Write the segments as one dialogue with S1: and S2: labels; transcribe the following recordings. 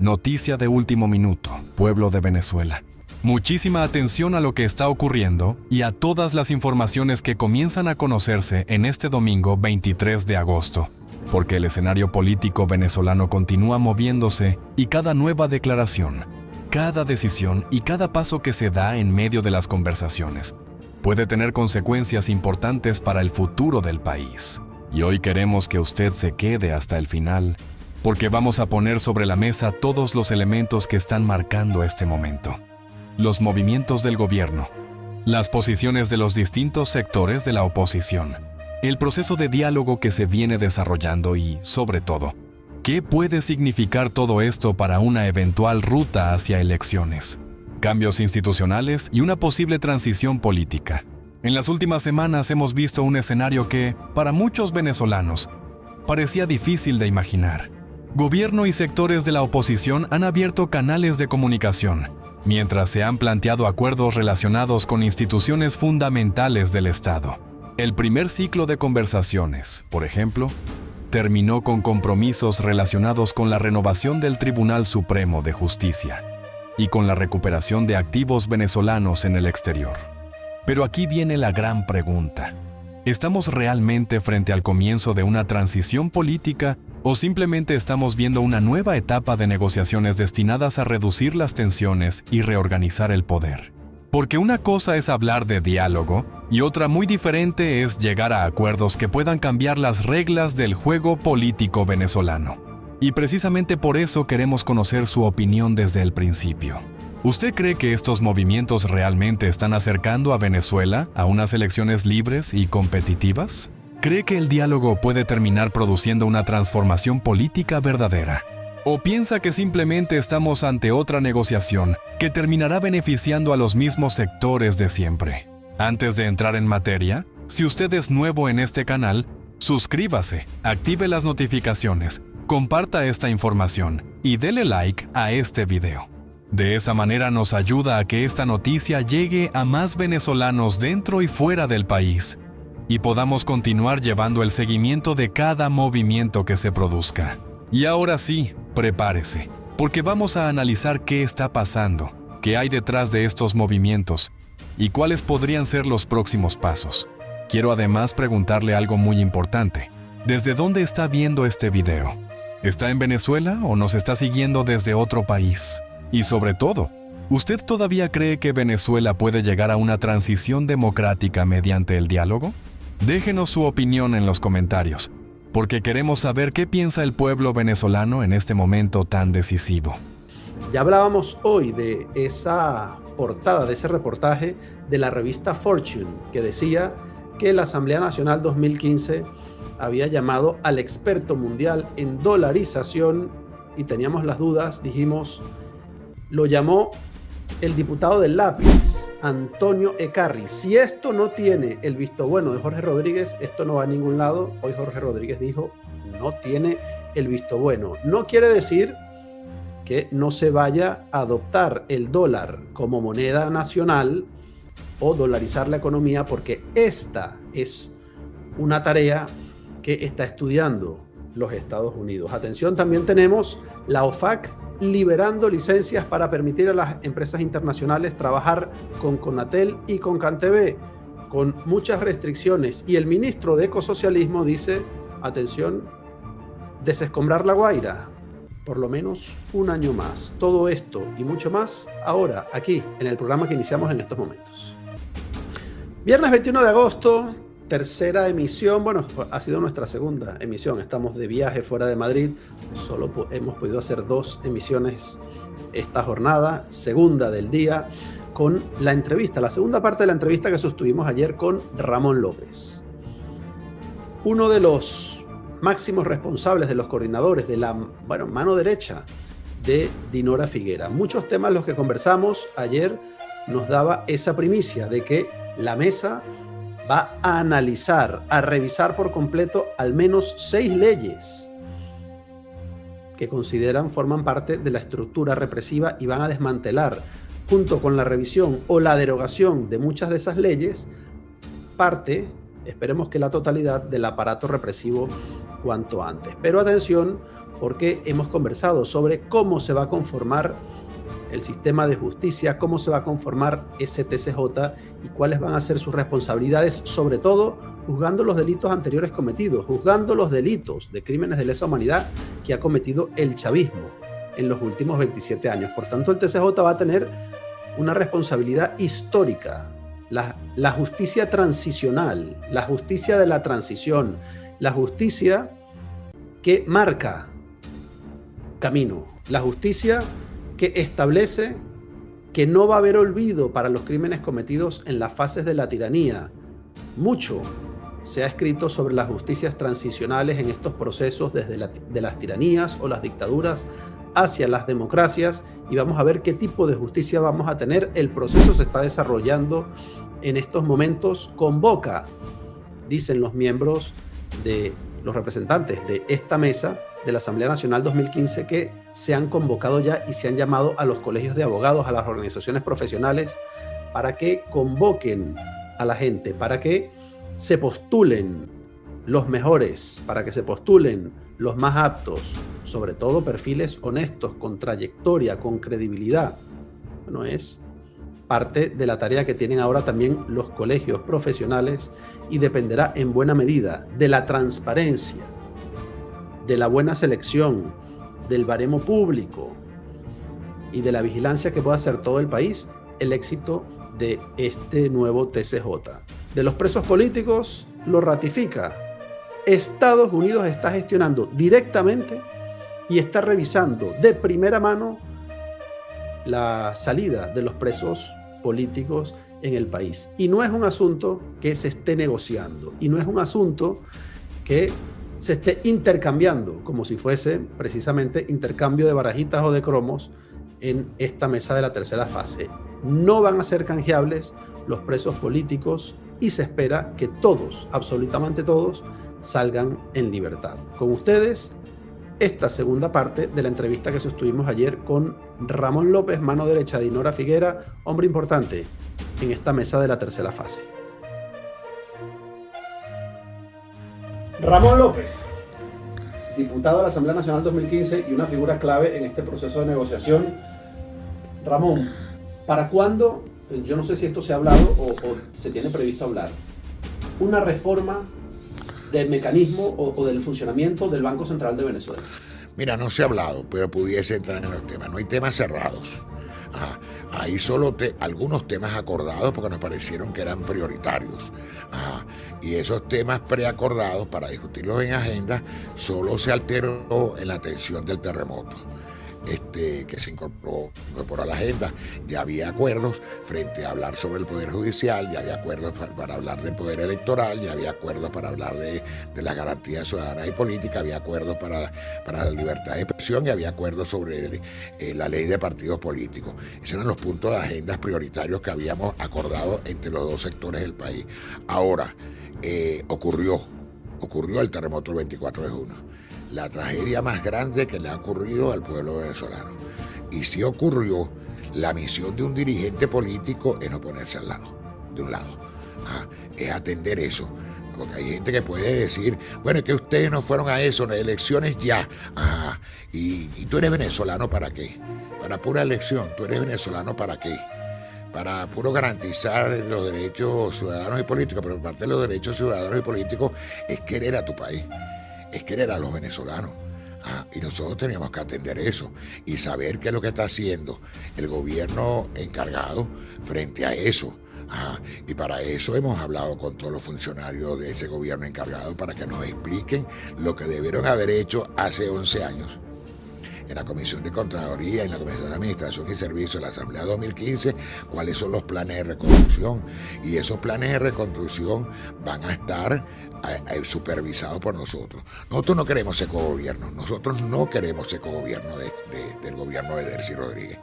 S1: Noticia de último minuto, pueblo de Venezuela. Muchísima atención a lo que está ocurriendo y a todas las informaciones que comienzan a conocerse en este domingo 23 de agosto, porque el escenario político venezolano continúa moviéndose y cada nueva declaración, cada decisión y cada paso que se da en medio de las conversaciones puede tener consecuencias importantes para el futuro del país. Y hoy queremos que usted se quede hasta el final, porque vamos a poner sobre la mesa todos los elementos que están marcando este momento. Los movimientos del gobierno, las posiciones de los distintos sectores de la oposición, el proceso de diálogo que se viene desarrollando y, sobre todo, ¿qué puede significar todo esto para una eventual ruta hacia elecciones, cambios institucionales y una posible transición política? En las últimas semanas hemos visto un escenario que, para muchos venezolanos, parecía difícil de imaginar. Gobierno y sectores de la oposición han abierto canales de comunicación, mientras se han planteado acuerdos relacionados con instituciones fundamentales del Estado. El primer ciclo de conversaciones, por ejemplo, terminó con compromisos relacionados con la renovación del Tribunal Supremo de Justicia y con la recuperación de activos venezolanos en el exterior. Pero aquí viene la gran pregunta. ¿Estamos realmente frente al comienzo de una transición política o simplemente estamos viendo una nueva etapa de negociaciones destinadas a reducir las tensiones y reorganizar el poder? Porque una cosa es hablar de diálogo y otra muy diferente es llegar a acuerdos que puedan cambiar las reglas del juego político venezolano. Y precisamente por eso queremos conocer su opinión desde el principio. ¿Usted cree que estos movimientos realmente están acercando a Venezuela a unas elecciones libres y competitivas? ¿Cree que el diálogo puede terminar produciendo una transformación política verdadera? ¿O piensa que simplemente estamos ante otra negociación que terminará beneficiando a los mismos sectores de siempre? Antes de entrar en materia, si usted es nuevo en este canal, suscríbase, active las notificaciones, comparta esta información y dele like a este video. De esa manera nos ayuda a que esta noticia llegue a más venezolanos dentro y fuera del país y podamos continuar llevando el seguimiento de cada movimiento que se produzca. Y ahora sí, prepárese, porque vamos a analizar qué está pasando, qué hay detrás de estos movimientos y cuáles podrían ser los próximos pasos. Quiero además preguntarle algo muy importante. ¿Desde dónde está viendo este video? ¿Está en Venezuela o nos está siguiendo desde otro país? Y sobre todo, ¿usted todavía cree que Venezuela puede llegar a una transición democrática mediante el diálogo? Déjenos su opinión en los comentarios, porque queremos saber qué piensa el pueblo venezolano en este momento tan decisivo.
S2: Ya hablábamos hoy de esa portada, de ese reportaje de la revista Fortune, que decía que la Asamblea Nacional 2015 había llamado al experto mundial en dolarización y teníamos las dudas, dijimos, lo llamó el diputado del lápiz, Antonio Ecarri. Si esto no tiene el visto bueno de Jorge Rodríguez, esto no va a ningún lado. Hoy Jorge Rodríguez dijo, no tiene el visto bueno. No quiere decir que no se vaya a adoptar el dólar como moneda nacional o dolarizar la economía, porque esta es una tarea que está estudiando los Estados Unidos. Atención, también tenemos la OFAC liberando licencias para permitir a las empresas internacionales trabajar con Conatel y con CanTV, con muchas restricciones. Y el ministro de Ecosocialismo dice, atención, desescombrar La Guaira, por lo menos un año más. Todo esto y mucho más ahora, aquí, en el programa que iniciamos en estos momentos. Viernes 21 de agosto, tercera emisión. Bueno, ha sido nuestra segunda emisión. Estamos de viaje fuera de Madrid. Solo hemos podido hacer 2 emisiones esta jornada, segunda del día, con la entrevista, la segunda parte de la entrevista que sostuvimos ayer con Ramón López. Uno de los máximos responsables de los coordinadores de la mano derecha de Dinora Figuera. Muchos temas los que conversamos ayer nos daba esa primicia de que la mesa va a analizar, a revisar por completo al menos 6 leyes que consideran forman parte de la estructura represiva y van a desmantelar, junto con la revisión o la derogación de muchas de esas leyes, parte, esperemos que la totalidad, del aparato represivo cuanto antes. Pero atención, porque hemos conversado sobre cómo se va a conformar el sistema de justicia, cómo se va a conformar ese TCJ y cuáles van a ser sus responsabilidades, sobre todo juzgando los delitos anteriores cometidos, juzgando los delitos de crímenes de lesa humanidad que ha cometido el chavismo en los últimos 27 años. Por tanto, el TCJ va a tener una responsabilidad histórica, la justicia transicional, la justicia de la transición, la justicia que marca camino, la justicia que establece que no va a haber olvido para los crímenes cometidos en las fases de la tiranía. Mucho se ha escrito sobre las justicias transicionales en estos procesos desde de las tiranías o las dictaduras hacia las democracias, y vamos a ver qué tipo de justicia vamos a tener. El proceso se está desarrollando en estos momentos. Convoca, dicen los miembros de los representantes de esta mesa de la Asamblea Nacional 2015, que se han convocado ya y se han llamado a los colegios de abogados, a las organizaciones profesionales, para que convoquen a la gente, para que se postulen los mejores, para que se postulen los más aptos, sobre todo perfiles honestos, con trayectoria, con credibilidad. Bueno, es parte de la tarea que tienen ahora también los colegios profesionales, y dependerá en buena medida de la transparencia, de la buena selección, del baremo público y de la vigilancia que pueda hacer todo el país, el éxito de este nuevo TCJ. De los presos políticos, lo ratifica. Estados Unidos está gestionando directamente y está revisando de primera mano la salida de los presos políticos en el país. Y no es un asunto que se esté negociando, y no es un asunto que se esté intercambiando, como si fuese precisamente intercambio de barajitas o de cromos en esta mesa de la tercera fase. No van a ser canjeables los presos políticos y se espera que todos, absolutamente todos, salgan en libertad. Con ustedes, esta segunda parte de la entrevista que sostuvimos ayer con Ramón López, mano derecha de Dinora Figuera, hombre importante en esta mesa de la tercera fase. Ramón López, diputado de la Asamblea Nacional 2015 y una figura clave en este proceso de negociación. Ramón, ¿para cuándo, yo no sé si esto se ha hablado o se tiene previsto hablar, una reforma del mecanismo o del funcionamiento del Banco Central de Venezuela?
S3: Mira, no se ha hablado, pero pudiese entrar en los temas. No hay temas cerrados. Hay solo algunos temas acordados porque nos parecieron que eran prioritarios. Y esos temas preacordados para discutirlos en agenda solo se alteró en la atención del terremoto. Que se incorporó a la agenda. Ya había acuerdos frente a hablar sobre el Poder Judicial, ya había acuerdos para hablar del Poder Electoral, ya había acuerdos para hablar de las garantías ciudadanas y políticas, había acuerdos para la libertad de expresión y había acuerdos sobre la ley de partidos políticos. Esos eran los puntos de agendas prioritarios que habíamos acordado entre los dos sectores del país. Ahora, ocurrió el terremoto el 24 de junio. La tragedia más grande que le ha ocurrido al pueblo venezolano. Y si ocurrió, la misión de un dirigente político es no ponerse de un lado. Es atender eso. Porque hay gente que puede decir, bueno, es que ustedes no fueron a eso, en las elecciones ya. ¿Y tú eres venezolano para qué? Para pura elección, ¿tú eres venezolano para qué? Para puro garantizar los derechos ciudadanos y políticos, pero parte de los derechos ciudadanos y políticos es querer a tu país. Es querer a los venezolanos. Y nosotros teníamos que atender eso y saber qué es lo que está haciendo el gobierno encargado frente a eso. Y para eso hemos hablado con todos los funcionarios de ese gobierno encargado para que nos expliquen lo que debieron haber hecho hace 11 años. En la Comisión de Contraloría, en la Comisión de Administración y Servicios de la Asamblea 2015, cuáles son los planes de reconstrucción. Y esos planes de reconstrucción van a estar supervisados por nosotros. Nosotros no queremos ecogobierno, nosotros no queremos ecogobierno del gobierno de Delcy Rodríguez.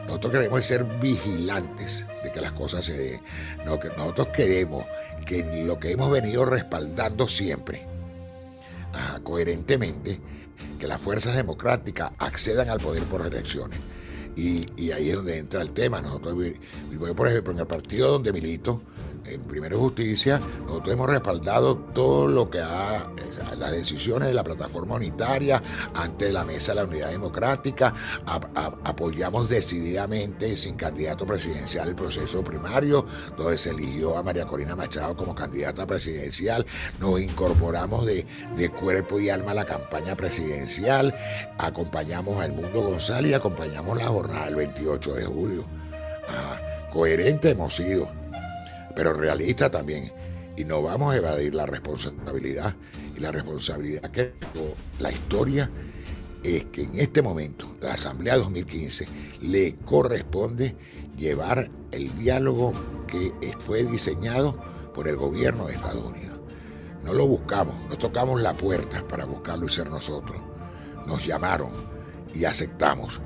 S3: Nosotros queremos ser vigilantes de que las cosas se den. Nosotros queremos que lo que hemos venido respaldando siempre, coherentemente, que las fuerzas democráticas accedan al poder por elecciones. Y ahí es donde entra el tema. Nosotros, por ejemplo, en el partido donde milito, en Primero Justicia, nosotros hemos respaldado todo lo que las decisiones de la plataforma unitaria ante la Mesa de la Unidad Democrática. Apoyamos decididamente, sin candidato presidencial, el proceso primario, donde se eligió a María Corina Machado como candidata presidencial. Nos incorporamos de cuerpo y alma a la campaña presidencial, acompañamos a Edmundo González y acompañamos la jornada del 28 de julio. Coherente hemos sido, pero realista también, y no vamos a evadir la responsabilidad. Y la responsabilidad que la historia es que en este momento la Asamblea 2015 le corresponde llevar el diálogo que fue diseñado por el gobierno de Estados Unidos. No lo buscamos, no tocamos la puerta para buscarlo y ser nosotros. Nos llamaron y aceptamos.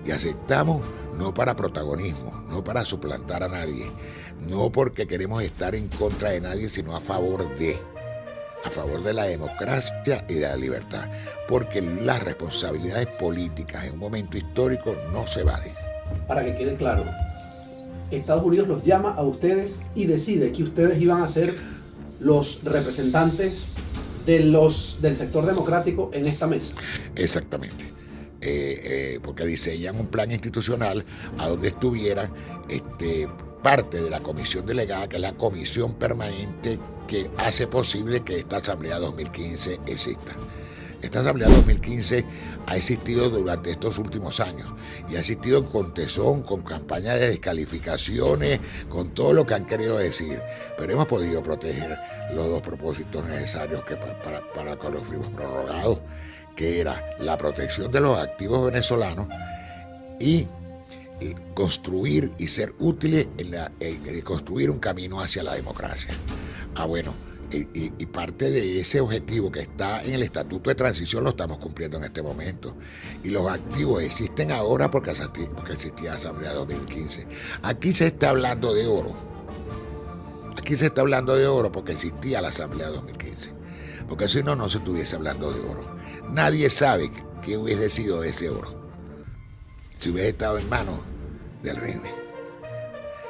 S3: Y aceptamos no para protagonismo, no para suplantar a nadie, no porque queremos estar en contra de nadie, sino a favor de la democracia y de la libertad, porque las responsabilidades políticas en un momento histórico no se evaden.
S2: Para que quede claro, Estados Unidos los llama a ustedes y decide que ustedes iban a ser los representantes del sector democrático en esta mesa.
S3: Exactamente. Porque diseñan un plan institucional a donde estuvieran parte de la comisión delegada, que es la comisión permanente que hace posible que esta Asamblea 2015 exista. Esta Asamblea 2015 ha existido durante estos últimos años y ha existido con tesón, con campañas de descalificaciones, con todo lo que han querido decir, pero hemos podido proteger los dos propósitos necesarios para que los fuimos prorrogados, que era la protección de los activos venezolanos y construir y ser útiles en construir un camino hacia la democracia. Y parte de ese objetivo que está en el Estatuto de Transición lo estamos cumpliendo en este momento. Y los activos existen ahora porque existía la Asamblea 2015. Aquí se está hablando de oro. Aquí se está hablando de oro porque existía la Asamblea 2015. Porque si no, no se estuviese hablando de oro. Nadie sabe qué hubiese sido de ese oro si hubiese estado en manos del régimen.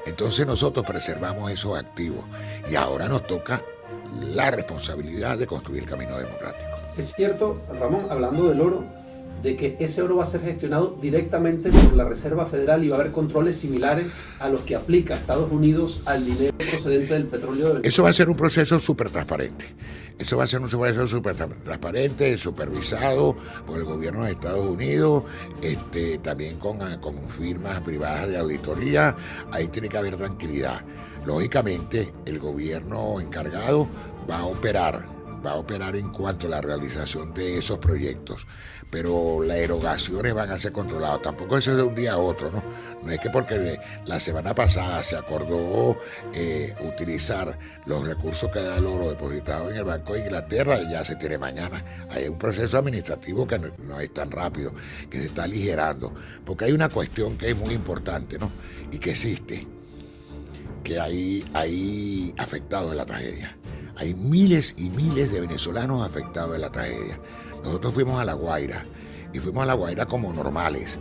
S3: Entonces nosotros preservamos esos activos y ahora nos toca la responsabilidad de construir el camino democrático.
S2: Es cierto, Ramón, hablando del oro, de que ese oro va a ser gestionado directamente por la Reserva Federal y va a haber controles similares a los que aplica Estados Unidos al dinero procedente del petróleo de Venezuela.
S3: Eso va a ser un proceso súper transparente. Eso va a ser un proceso súper transparente, supervisado por el gobierno de Estados Unidos, también con firmas privadas de auditoría. Ahí tiene que haber tranquilidad. Lógicamente, el gobierno encargado va a operar en cuanto a la realización de esos proyectos, pero las erogaciones van a ser controladas. Tampoco eso es de un día a otro, ¿no? No es que porque la semana pasada se acordó utilizar los recursos que da el oro depositado en el Banco de Inglaterra, ya se tiene mañana. Hay un proceso administrativo que no es tan rápido, que se está aligerando, porque hay una cuestión que es muy importante, ¿no? Y que existe, que hay afectados en la tragedia. Hay miles y miles de venezolanos afectados en la tragedia. Nosotros fuimos a La Guaira y fuimos a La Guaira como normales.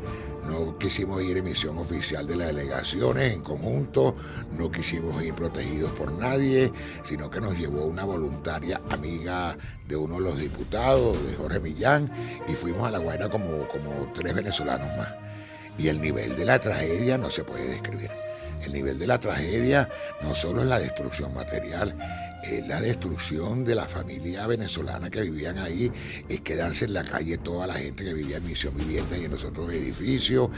S3: No quisimos ir en misión oficial de las delegaciones en conjunto, no quisimos ir protegidos por nadie, sino que nos llevó una voluntaria amiga de uno de los diputados, de Jorge Millán, y fuimos a La Guaira como 3 venezolanos más. Y el nivel de la tragedia no se puede describir. El nivel de la tragedia no solo es la destrucción material, es la destrucción de la familia venezolana que vivían ahí, es quedarse en la calle toda la gente que vivía en Misión Vivienda y en los otros edificios,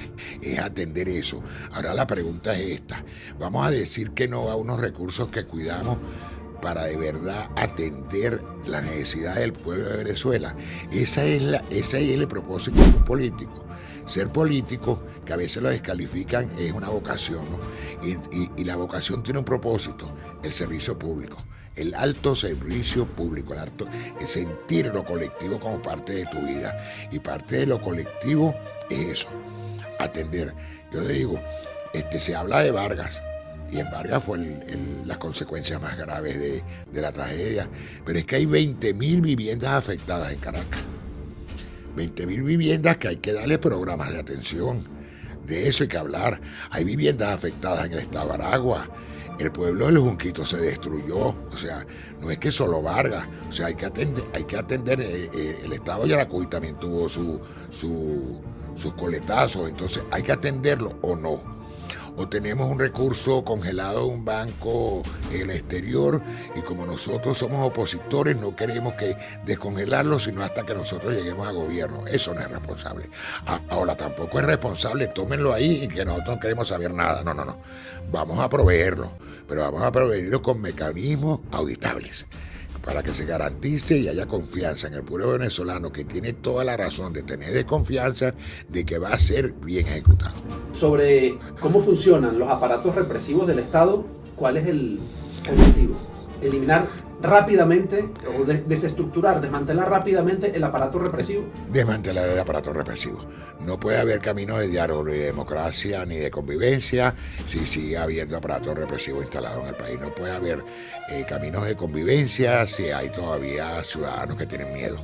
S3: es atender eso. Ahora la pregunta es esta, ¿vamos a decir que no a unos recursos que cuidamos para de verdad atender la necesidad del pueblo de Venezuela? Ese es el propósito de un político. Ser político, que a veces lo descalifican, es una vocación, ¿no? Y la vocación tiene un propósito, el servicio público, el alto servicio público, el sentir lo colectivo como parte de tu vida. Y parte de lo colectivo es eso, atender. Yo le digo, se habla de Vargas, y en Vargas fue las consecuencias más graves de la tragedia, pero es que hay 20.000 viviendas afectadas en Caracas. 20.000 viviendas que hay que darle programas de atención. De eso hay que hablar. Hay viviendas afectadas en el estado de Aragua, El pueblo del Junquito se destruyó, o sea, no es que solo Vargas, o sea, hay que atender, el Estado Yaracuy también tuvo sus coletazos, entonces hay que atenderlo o no. O tenemos un recurso congelado en un banco en el exterior y como nosotros somos opositores no queremos que descongelarlo sino hasta que nosotros lleguemos a gobierno. Eso no es responsable. Ahora tampoco es responsable, tómenlo ahí y que nosotros no queremos saber nada. No. Vamos a proveerlo, pero vamos a proveerlo con mecanismos auditables para que se garantice y haya confianza en el pueblo venezolano, que tiene toda la razón de tener desconfianza de que va a ser bien ejecutado.
S2: Sobre cómo funcionan los aparatos represivos del Estado, ¿cuál es el objetivo? Eliminar rápidamente o desestructurar, desmantelar rápidamente el aparato represivo.
S3: Desmantelar el aparato represivo. No puede haber caminos de diálogo, ni de democracia, ni de convivencia si sigue habiendo aparato represivo instalado en el país. No puede haber caminos de convivencia si hay todavía ciudadanos que tienen miedo.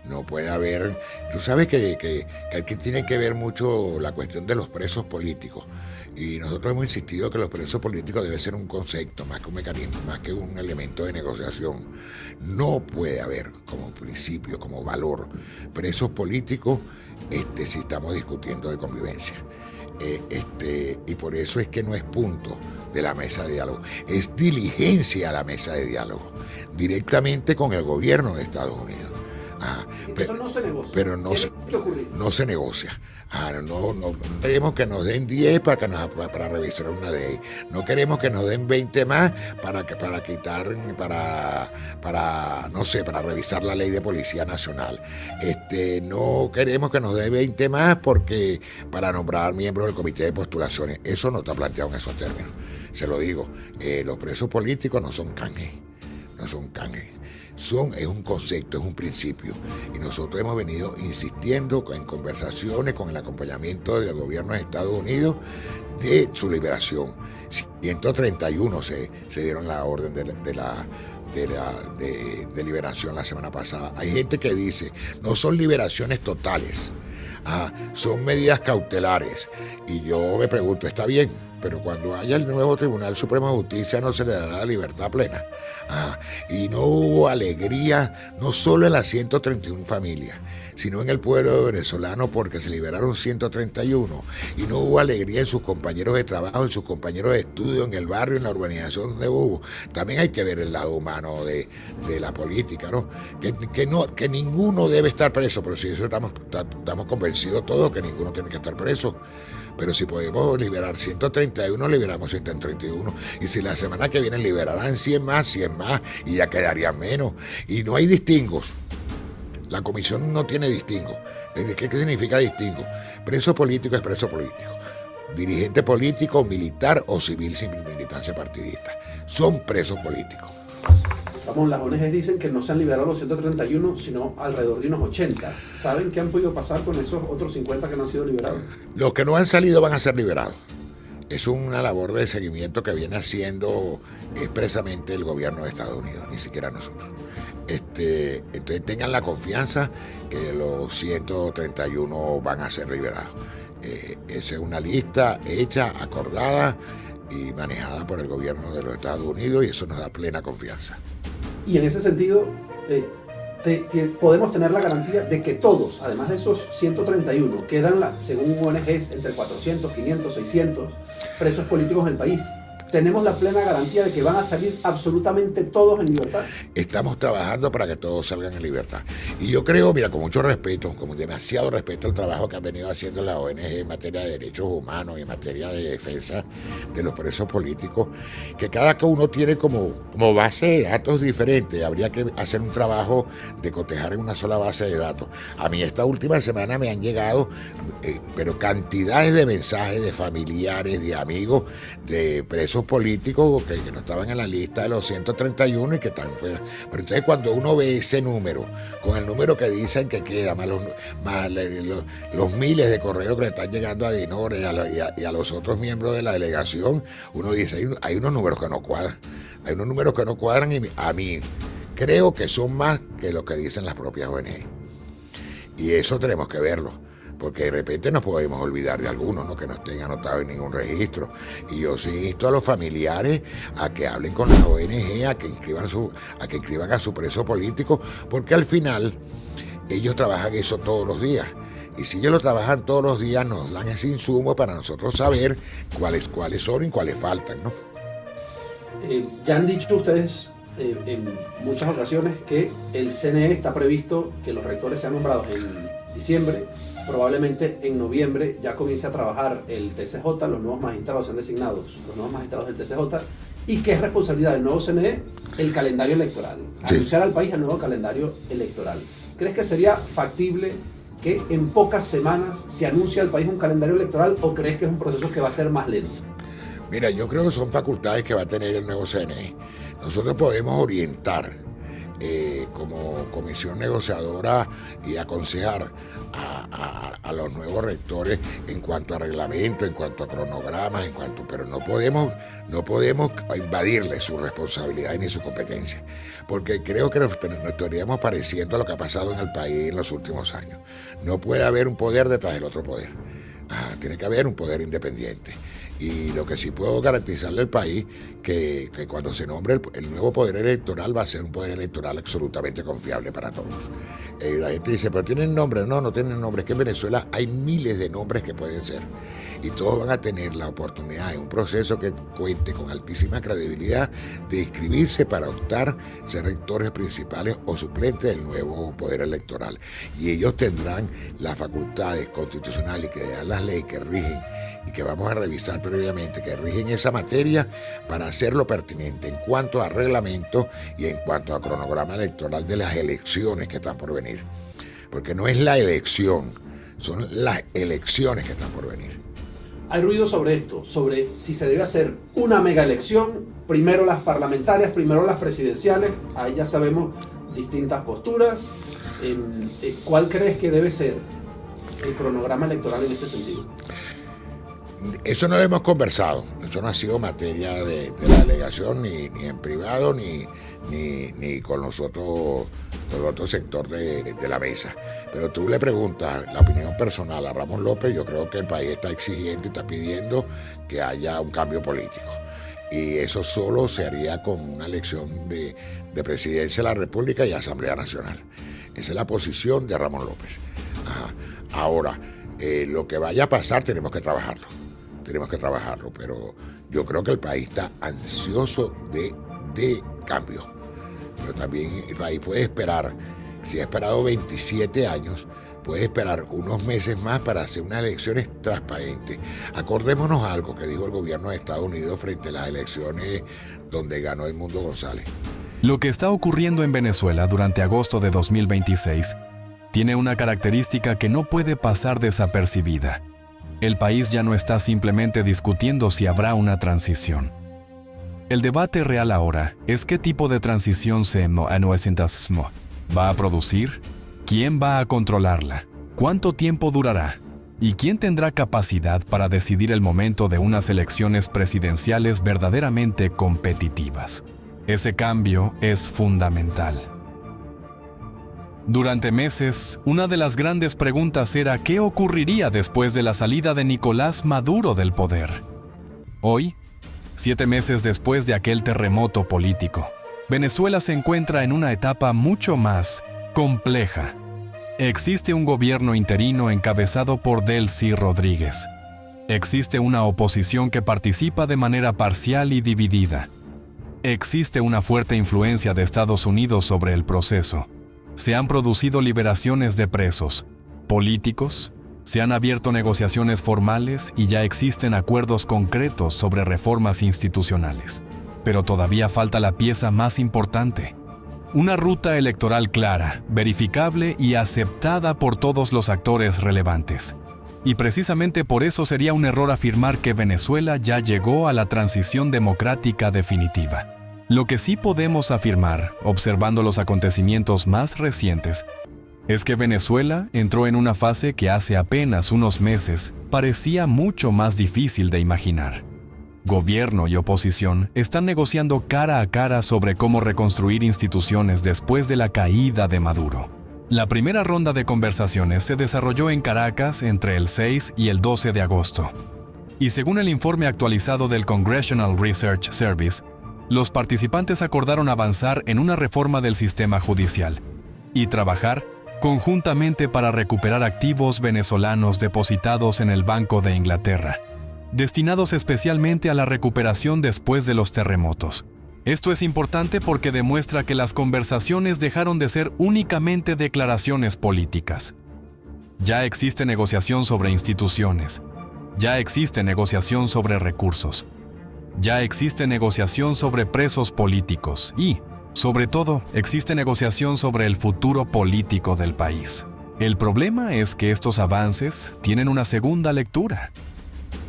S3: No puede haber... Tú sabes que aquí tiene que ver mucho la cuestión de los presos políticos. Y nosotros hemos insistido que los presos políticos debe ser un concepto, más que un mecanismo, más que un elemento de negociación. No puede haber como principio, como valor, presos políticos si estamos discutiendo de convivencia. Y por eso es que no es punto de la mesa de diálogo, es diligencia a la mesa de diálogo, directamente con el gobierno de Estados Unidos.
S2: Eso no se negocia.
S3: Pero no se negocia. No queremos que nos den 10 para revisar una ley. No queremos que nos den 20 más para revisar la ley de Policía Nacional. No queremos que nos den 20 más para nombrar miembros del comité de postulaciones. Eso no está planteado en esos términos. Se lo digo, los presos políticos no son canjes. Es un concepto, es un principio. Y nosotros hemos venido insistiendo en conversaciones con el acompañamiento del gobierno de Estados Unidos de su liberación. 131 se dieron la orden de liberación la semana pasada. Hay gente que dice, no son liberaciones totales, son medidas cautelares. Y yo me pregunto, ¿está bien? Pero cuando haya el nuevo Tribunal Supremo de Justicia no se le dará la libertad plena. Y no hubo alegría, no solo en las 131 familias, sino en el pueblo venezolano porque se liberaron 131. Y no hubo alegría en sus compañeros de trabajo, en sus compañeros de estudio, en el barrio, en la urbanización donde hubo. También hay que ver el lado humano de la política, ¿no? Que ninguno debe estar preso, pero si eso estamos convencidos todos que ninguno tiene que estar preso. Pero si podemos liberar 131, liberamos 131. Y si la semana que viene liberarán 100 más, y ya quedarían menos. Y no hay distingos. La comisión no tiene distingo. ¿Qué significa distingo? Preso político es preso político. Dirigente político, militar o civil sin militancia partidista. Son presos políticos.
S2: Las ONGs dicen que no se han liberado los 131, sino alrededor de unos 80. ¿Saben qué han podido pasar con esos otros 50 que no han sido liberados?
S3: Los que no han salido van a ser liberados. Es una labor de seguimiento que viene haciendo expresamente el gobierno de Estados Unidos, ni siquiera nosotros. Entonces tengan la confianza que los 131 van a ser liberados. Esa es una lista hecha, acordada y manejada por el gobierno de los Estados Unidos y eso nos da plena confianza.
S2: Y en ese sentido, podemos tener la garantía de que todos, además de esos 131, quedan, según ONGs, entre 400, 500, 600 presos políticos en el país. Tenemos la plena garantía de que van a salir absolutamente todos en libertad.
S3: Estamos trabajando para que todos salgan en libertad. Y yo creo, mira, con mucho respeto, con demasiado respeto al trabajo que han venido haciendo la ONG en materia de derechos humanos y en materia de defensa de los presos políticos, que cada uno tiene como base de datos diferentes. Habría que hacer un trabajo de cotejar en una sola base de datos. A mí esta última semana me han llegado, pero cantidades de mensajes de familiares, de amigos, de presos políticos que no estaban en la lista de los 131 y que están fuera. Pero entonces cuando uno ve ese número, con el número que dicen que queda, más los miles de correos que le están llegando a Dinor y a los otros miembros de la delegación, uno dice, hay unos números que no cuadran. Hay unos números que no cuadran y a mí creo que son más que lo que dicen las propias ONG. Y eso tenemos que verlo. porque de repente nos podemos olvidar de algunos, ¿no?, que no estén anotados en ningún registro. Y yo sí insto a los familiares a que hablen con la ONG, a que inscriban a su preso político, porque al final ellos trabajan eso todos los días. Y si ellos lo trabajan todos los días, nos dan ese insumo para nosotros saber cuáles son y cuáles faltan, ¿no?
S2: Ya han dicho ustedes en muchas ocasiones que el CNE está previsto que los rectores sean nombrados en diciembre. Probablemente en noviembre ya comience a trabajar el TCJ, los nuevos magistrados sean designados, los nuevos magistrados del TCJ, y que es responsabilidad del nuevo CNE el calendario electoral, anunciar al país el nuevo calendario electoral. ¿Crees que sería factible que en pocas semanas se anuncie al país un calendario electoral, o crees que es un proceso que va a ser más lento?
S3: Mira, yo creo que son facultades que va a tener el nuevo CNE. Nosotros podemos orientar como comisión negociadora y aconsejar a los nuevos rectores en cuanto a reglamento, en cuanto a cronogramas, pero no podemos invadirles su responsabilidad ni su competencia, porque creo que nos estaríamos pareciendo a lo que ha pasado en el país en los últimos años. No puede haber un poder detrás del otro poder. Tiene que haber un poder independiente. Y lo que sí puedo garantizarle al país que cuando se nombre el nuevo poder electoral va a ser un poder electoral absolutamente confiable para todos. La gente dice, pero ¿tienen nombre? No tienen nombre. Es que en Venezuela hay miles de nombres que pueden ser. Y todos van a tener la oportunidad en un proceso que cuente con altísima credibilidad de inscribirse para optar ser rectores principales o suplentes del nuevo poder electoral. Y ellos tendrán las facultades constitucionales que dan las leyes que rigen y que vamos a revisar previamente, que rigen esa materia para hacerlo pertinente en cuanto a reglamento y en cuanto a cronograma electoral de las elecciones que están por venir. Porque no es la elección, son las elecciones que están por venir.
S2: Hay ruido sobre esto, sobre si se debe hacer una mega elección, primero las parlamentarias, primero las presidenciales. Ahí ya sabemos distintas posturas. ¿Cuál crees que debe ser el cronograma electoral en este sentido?
S3: Eso no lo hemos conversado, eso no ha sido materia de la delegación ni en privado ni con nosotros, con el otro sector de la mesa. Pero tú le preguntas la opinión personal a Ramón López, yo creo que el país está exigiendo y está pidiendo que haya un cambio político. Y eso solo se haría con una elección de presidencia de la República y Asamblea Nacional. Esa es la posición de Ramón López. Ahora, lo que vaya a pasar tenemos que trabajarlo, pero yo creo que el país está ansioso de cambio. Pero también el país puede esperar, si ha esperado 27 años, puede esperar unos meses más para hacer unas elecciones transparentes. Acordémonos algo que dijo el gobierno de Estados Unidos frente a las elecciones donde ganó Edmundo González.
S1: Lo que está ocurriendo en Venezuela durante agosto de 2026 tiene una característica que no puede pasar desapercibida. El país ya no está simplemente discutiendo si habrá una transición. El debate real ahora es qué tipo de transición va a producir, quién va a controlarla, cuánto tiempo durará y quién tendrá capacidad para decidir el momento de unas elecciones presidenciales verdaderamente competitivas. Ese cambio es fundamental. Durante meses, una de las grandes preguntas era qué ocurriría después de la salida de Nicolás Maduro del poder. Hoy, 7 meses después de aquel terremoto político, Venezuela se encuentra en una etapa mucho más compleja. Existe un gobierno interino encabezado por Delcy Rodríguez. Existe una oposición que participa de manera parcial y dividida. Existe una fuerte influencia de Estados Unidos sobre el proceso. Se han producido liberaciones de presos políticos, se han abierto negociaciones formales y ya existen acuerdos concretos sobre reformas institucionales. Pero todavía falta la pieza más importante: una ruta electoral clara, verificable y aceptada por todos los actores relevantes. Y precisamente por eso sería un error afirmar que Venezuela ya llegó a la transición democrática definitiva. Lo que sí podemos afirmar, observando los acontecimientos más recientes, es que Venezuela entró en una fase que hace apenas unos meses parecía mucho más difícil de imaginar. Gobierno y oposición están negociando cara a cara sobre cómo reconstruir instituciones después de la caída de Maduro. La primera ronda de conversaciones se desarrolló en Caracas entre el 6 y el 12 de agosto. Y según el informe actualizado del Congressional Research Service, los participantes acordaron avanzar en una reforma del sistema judicial y trabajar conjuntamente para recuperar activos venezolanos depositados en el Banco de Inglaterra, destinados especialmente a la recuperación después de los terremotos. Esto es importante porque demuestra que las conversaciones dejaron de ser únicamente declaraciones políticas. Ya existe negociación sobre instituciones. Ya existe negociación sobre recursos. Ya existe negociación sobre presos políticos y, sobre todo, existe negociación sobre el futuro político del país. El problema es que estos avances tienen una segunda lectura.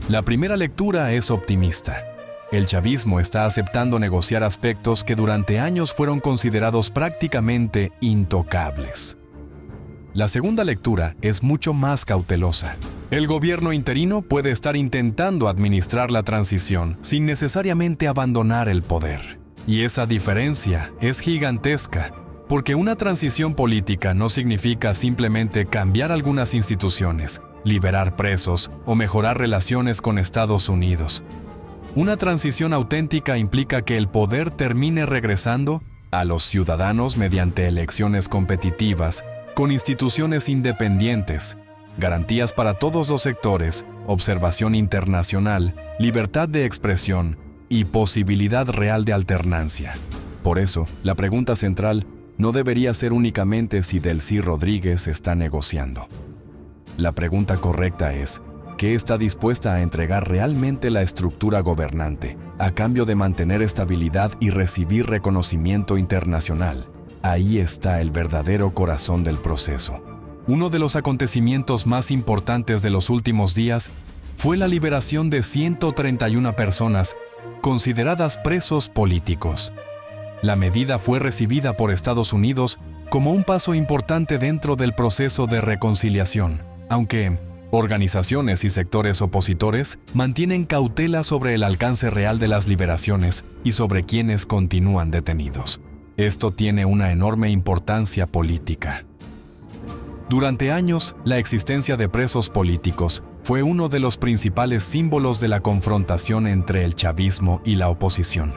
S1: La primera lectura es optimista. El chavismo está aceptando negociar aspectos que durante años fueron considerados prácticamente intocables. La segunda lectura es mucho más cautelosa. El gobierno interino puede estar intentando administrar la transición sin necesariamente abandonar el poder. Y esa diferencia es gigantesca, porque una transición política no significa simplemente cambiar algunas instituciones, liberar presos o mejorar relaciones con Estados Unidos. Una transición auténtica implica que el poder termine regresando a los ciudadanos mediante elecciones competitivas, con instituciones independientes, garantías para todos los sectores, observación internacional, libertad de expresión y posibilidad real de alternancia. Por eso, la pregunta central no debería ser únicamente si Delcy Rodríguez está negociando. La pregunta correcta es: ¿qué está dispuesta a entregar realmente la estructura gobernante, a cambio de mantener estabilidad y recibir reconocimiento internacional? Ahí está el verdadero corazón del proceso. Uno de los acontecimientos más importantes de los últimos días fue la liberación de 131 personas consideradas presos políticos. La medida fue recibida por Estados Unidos como un paso importante dentro del proceso de reconciliación, aunque organizaciones y sectores opositores mantienen cautela sobre el alcance real de las liberaciones y sobre quienes continúan detenidos. Esto tiene una enorme importancia política. Durante años, la existencia de presos políticos fue uno de los principales símbolos de la confrontación entre el chavismo y la oposición.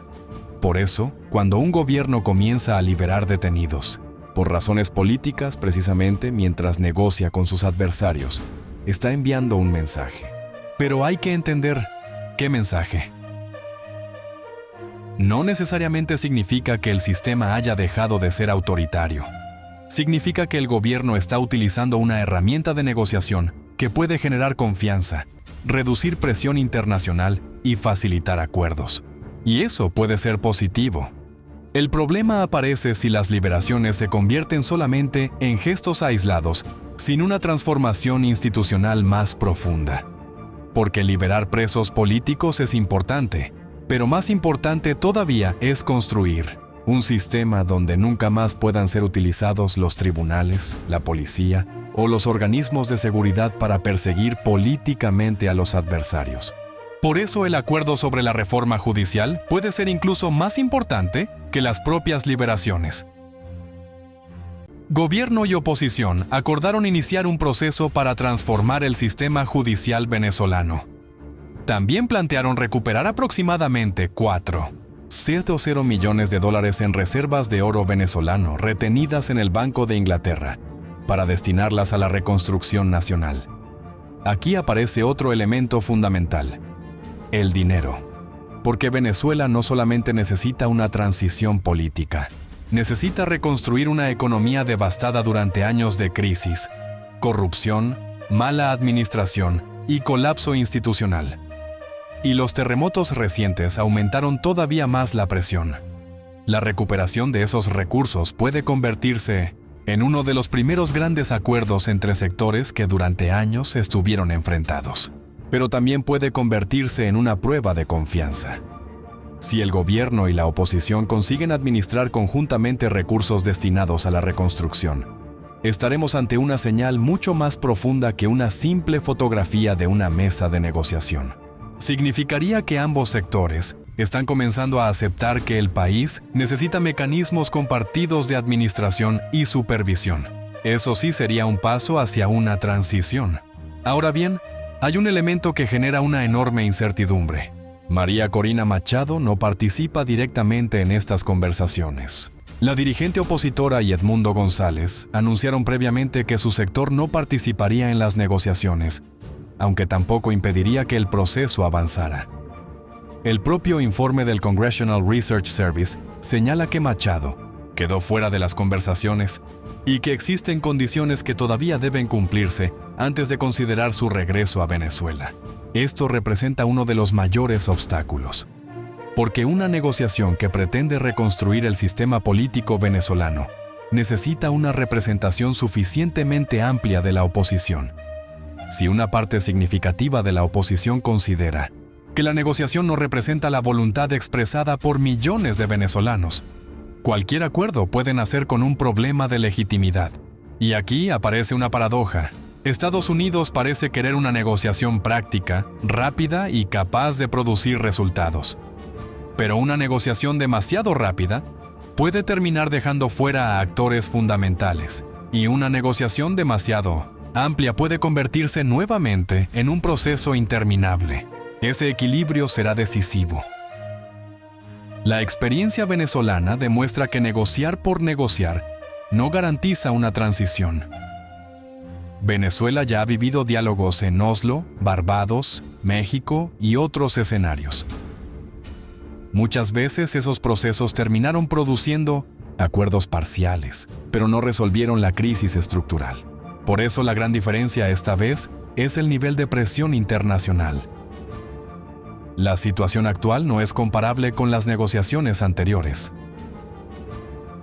S1: Por eso, cuando un gobierno comienza a liberar detenidos, por razones políticas precisamente mientras negocia con sus adversarios, está enviando un mensaje. Pero hay que entender qué mensaje. No necesariamente significa que el sistema haya dejado de ser autoritario. Significa que el gobierno está utilizando una herramienta de negociación que puede generar confianza, reducir presión internacional y facilitar acuerdos. Y eso puede ser positivo. El problema aparece si las liberaciones se convierten solamente en gestos aislados, sin una transformación institucional más profunda. Porque liberar presos políticos es importante, pero más importante todavía es construir un sistema donde nunca más puedan ser utilizados los tribunales, la policía o los organismos de seguridad para perseguir políticamente a los adversarios. Por eso el acuerdo sobre la reforma judicial puede ser incluso más importante que las propias liberaciones. Gobierno y oposición acordaron iniciar un proceso para transformar el sistema judicial venezolano. También plantearon recuperar aproximadamente $4.70 millones en reservas de oro venezolano retenidas en el Banco de Inglaterra para destinarlas a la reconstrucción nacional. Aquí aparece otro elemento fundamental: el dinero. Porque Venezuela no solamente necesita una transición política, necesita reconstruir una economía devastada durante años de crisis, corrupción, mala administración y colapso institucional. Y los terremotos recientes aumentaron todavía más la presión. La recuperación de esos recursos puede convertirse en uno de los primeros grandes acuerdos entre sectores que durante años estuvieron enfrentados. Pero también puede convertirse en una prueba de confianza. Si el gobierno y la oposición consiguen administrar conjuntamente recursos destinados a la reconstrucción, estaremos ante una señal mucho más profunda que una simple fotografía de una mesa de negociación. Significaría que ambos sectores están comenzando a aceptar que el país necesita mecanismos compartidos de administración y supervisión. Eso sí sería un paso hacia una transición. Ahora bien, hay un elemento que genera una enorme incertidumbre. María Corina Machado no participa directamente en estas conversaciones. La dirigente opositora y Edmundo González anunciaron previamente que su sector no participaría en las negociaciones, aunque tampoco impediría que el proceso avanzara. El propio informe del Congressional Research Service señala que Machado quedó fuera de las conversaciones y que existen condiciones que todavía deben cumplirse antes de considerar su regreso a Venezuela. Esto representa uno de los mayores obstáculos, porque una negociación que pretende reconstruir el sistema político venezolano necesita una representación suficientemente amplia de la oposición. Si una parte significativa de la oposición considera que la negociación no representa la voluntad expresada por millones de venezolanos, cualquier acuerdo puede nacer con un problema de legitimidad. Y aquí aparece una paradoja. Estados Unidos parece querer una negociación práctica, rápida y capaz de producir resultados. Pero una negociación demasiado rápida puede terminar dejando fuera a actores fundamentales, y una negociación demasiado amplia puede convertirse nuevamente en un proceso interminable. Ese equilibrio será decisivo. La experiencia venezolana demuestra que negociar por negociar no garantiza una transición. Venezuela ya ha vivido diálogos en Oslo, Barbados, México y otros escenarios. Muchas veces esos procesos terminaron produciendo acuerdos parciales, pero no resolvieron la crisis estructural. Por eso la gran diferencia esta vez es el nivel de presión internacional. La situación actual no es comparable con las negociaciones anteriores.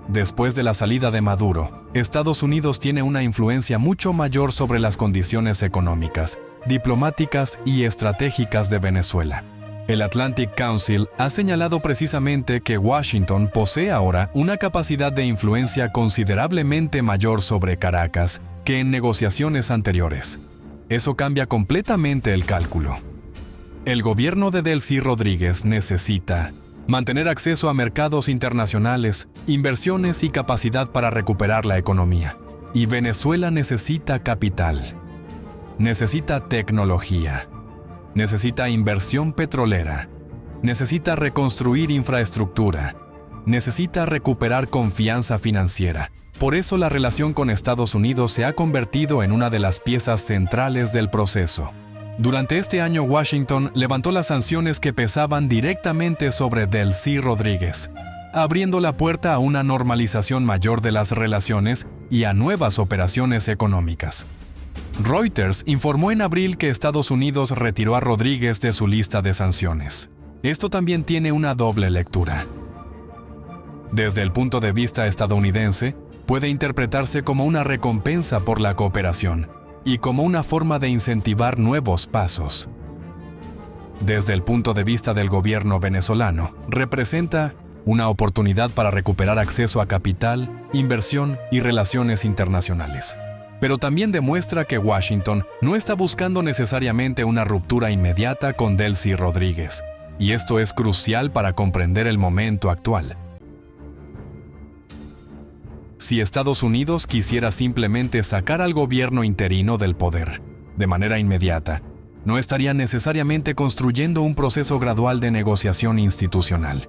S1: Después de la salida de Maduro, Estados Unidos tiene una influencia mucho mayor sobre las condiciones económicas, diplomáticas y estratégicas de Venezuela. El Atlantic Council ha señalado precisamente que Washington posee ahora una capacidad de influencia considerablemente mayor sobre Caracas que en negociaciones anteriores. Eso cambia completamente el cálculo. El gobierno de Delcy Rodríguez necesita mantener acceso a mercados internacionales, inversiones y capacidad para recuperar la economía. Y Venezuela necesita capital. Necesita tecnología. Necesita inversión petrolera. Necesita reconstruir infraestructura. Necesita recuperar confianza financiera. Por eso la relación con Estados Unidos se ha convertido en una de las piezas centrales del proceso. Durante este año, Washington levantó las sanciones que pesaban directamente sobre Delcy Rodríguez, abriendo la puerta a una normalización mayor de las relaciones y a nuevas operaciones económicas. Reuters informó en abril que Estados Unidos retiró a Rodríguez de su lista de sanciones. Esto también tiene una doble lectura. Desde el punto de vista estadounidense, puede interpretarse como una recompensa por la cooperación y como una forma de incentivar nuevos pasos. Desde el punto de vista del gobierno venezolano, representa una oportunidad para recuperar acceso a capital, inversión y relaciones internacionales. Pero también demuestra que Washington no está buscando necesariamente una ruptura inmediata con Delcy Rodríguez, y esto es crucial para comprender el momento actual. Si Estados Unidos quisiera simplemente sacar al gobierno interino del poder, de manera inmediata, no estaría necesariamente construyendo un proceso gradual de negociación institucional.